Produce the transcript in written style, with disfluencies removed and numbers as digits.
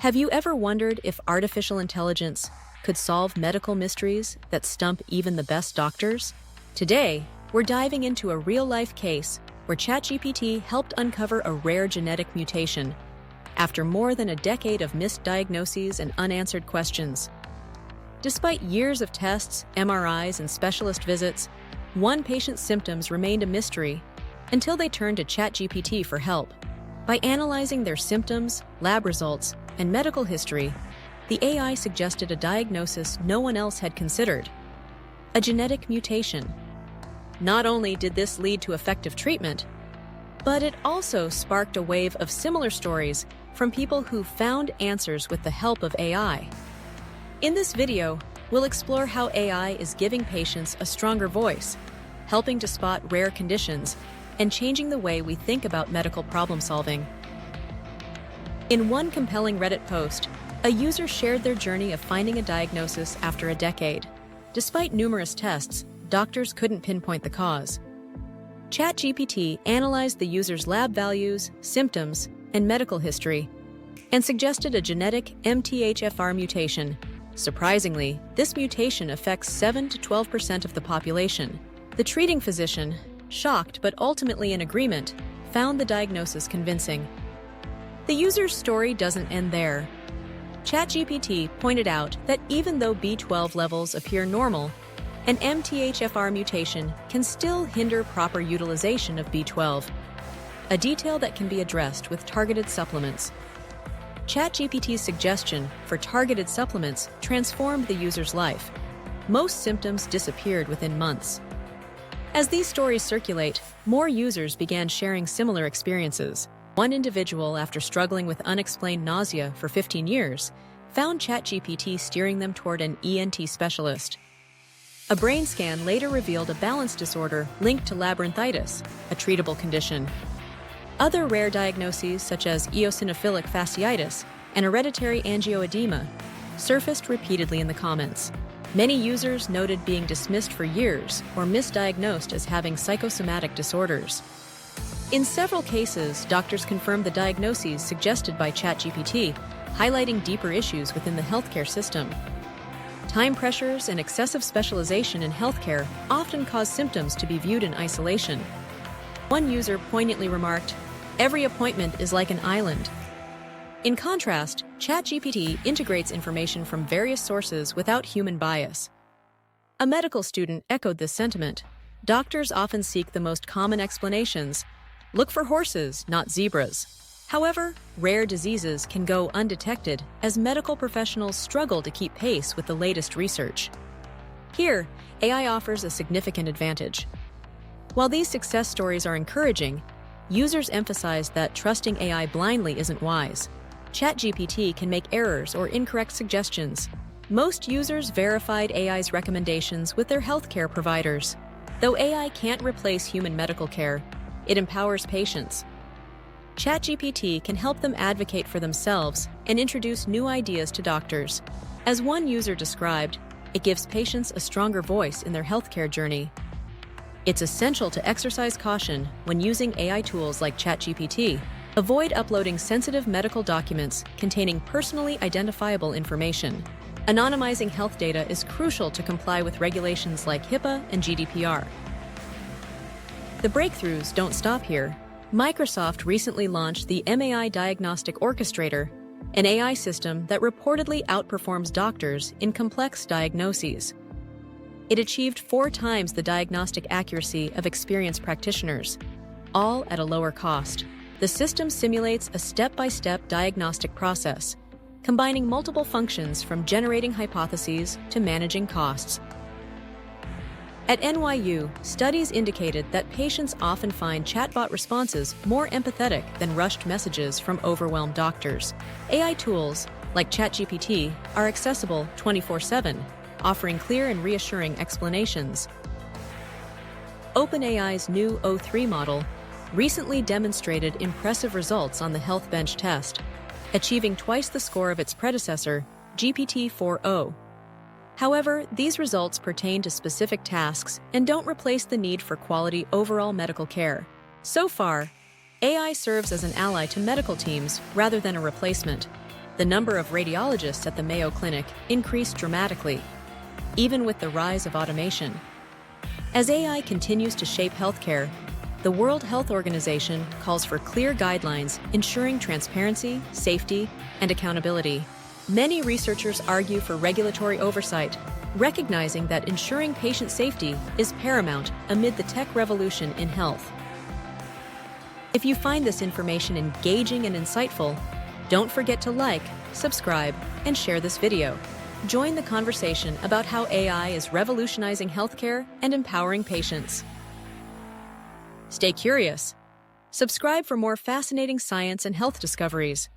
Have you ever wondered if artificial intelligence could solve medical mysteries that stump even the best doctors? Today, we're diving into a real-life case where ChatGPT helped uncover a rare genetic mutation after more than a decade of missed diagnoses and unanswered questions. Despite years of tests, MRIs, and specialist visits, one patient's symptoms remained a mystery until they turned to ChatGPT for help. By analyzing their symptoms, lab results, and medical history, the AI suggested a diagnosis no one else had considered: a genetic mutation. Not only did this lead to effective treatment, but it also sparked a wave of similar stories from people who found answers with the help of AI. In this video, we'll explore how AI is giving patients a stronger voice, helping to spot rare conditions, and changing the way we think about medical problem-solving. In one compelling Reddit post, a user shared their journey of finding a diagnosis after a decade. Despite numerous tests, doctors couldn't pinpoint the cause. ChatGPT analyzed the user's lab values, symptoms, and medical history, and suggested a genetic MTHFR mutation. Surprisingly, this mutation affects 7 to 12% of the population. The treating physician, shocked but ultimately in agreement, found the diagnosis convincing. The user's story doesn't end there. ChatGPT pointed out that even though B12 levels appear normal, an MTHFR mutation can still hinder proper utilization of B12, a detail that can be addressed with targeted supplements. ChatGPT's suggestion for targeted supplements transformed the user's life. Most symptoms disappeared within months. As these stories circulate, more users began sharing similar experiences. One individual, after struggling with unexplained nausea for 15 years, found ChatGPT steering them toward an ENT specialist. A brain scan later revealed a balance disorder linked to labyrinthitis, a treatable condition. Other rare diagnoses, such as eosinophilic fasciitis and hereditary angioedema, surfaced repeatedly in the comments. Many users noted being dismissed for years or misdiagnosed as having psychosomatic disorders. In several cases, doctors confirmed the diagnoses suggested by ChatGPT, highlighting deeper issues within the healthcare system. Time pressures and excessive specialization in healthcare often cause symptoms to be viewed in isolation. One user poignantly remarked, "Every appointment is like an island." In contrast, ChatGPT integrates information from various sources without human bias. A medical student echoed this sentiment. Doctors often seek the most common explanations. Look for horses, not zebras. However, rare diseases can go undetected as medical professionals struggle to keep pace with the latest research. Here, AI offers a significant advantage. While these success stories are encouraging, users emphasize that trusting AI blindly isn't wise. ChatGPT can make errors or incorrect suggestions. Most users verified AI's recommendations with their healthcare providers. Though AI can't replace human medical care, it empowers patients. ChatGPT can help them advocate for themselves and introduce new ideas to doctors. As one user described, it gives patients a stronger voice in their healthcare journey. It's essential to exercise caution when using AI tools like ChatGPT. Avoid uploading sensitive medical documents containing personally identifiable information. Anonymizing health data is crucial to comply with regulations like HIPAA and GDPR. The breakthroughs don't stop here. Microsoft recently launched the MAI Diagnostic Orchestrator, an AI system that reportedly outperforms doctors in complex diagnoses. It achieved 4 times the diagnostic accuracy of experienced practitioners, all at a lower cost. The system simulates a step-by-step diagnostic process, combining multiple functions from generating hypotheses to managing costs. At NYU, studies indicated that patients often find chatbot responses more empathetic than rushed messages from overwhelmed doctors. AI tools, like ChatGPT, are accessible 24/7, offering clear and reassuring explanations. OpenAI's new O3 model recently demonstrated impressive results on the Health Bench test, achieving twice the score of its predecessor, GPT-4o. However, these results pertain to specific tasks and don't replace the need for quality overall medical care. So far, AI serves as an ally to medical teams rather than a replacement. The number of radiologists at the Mayo Clinic increased dramatically, even with the rise of automation. As AI continues to shape healthcare, the World Health Organization calls for clear guidelines ensuring transparency, safety, and accountability. Many researchers argue for regulatory oversight, recognizing that ensuring patient safety is paramount amid the tech revolution in health. If you find this information engaging and insightful, don't forget to like, subscribe, and share this video. Join the conversation about how AI is revolutionizing healthcare and empowering patients. Stay curious. Subscribe for more fascinating science and health discoveries.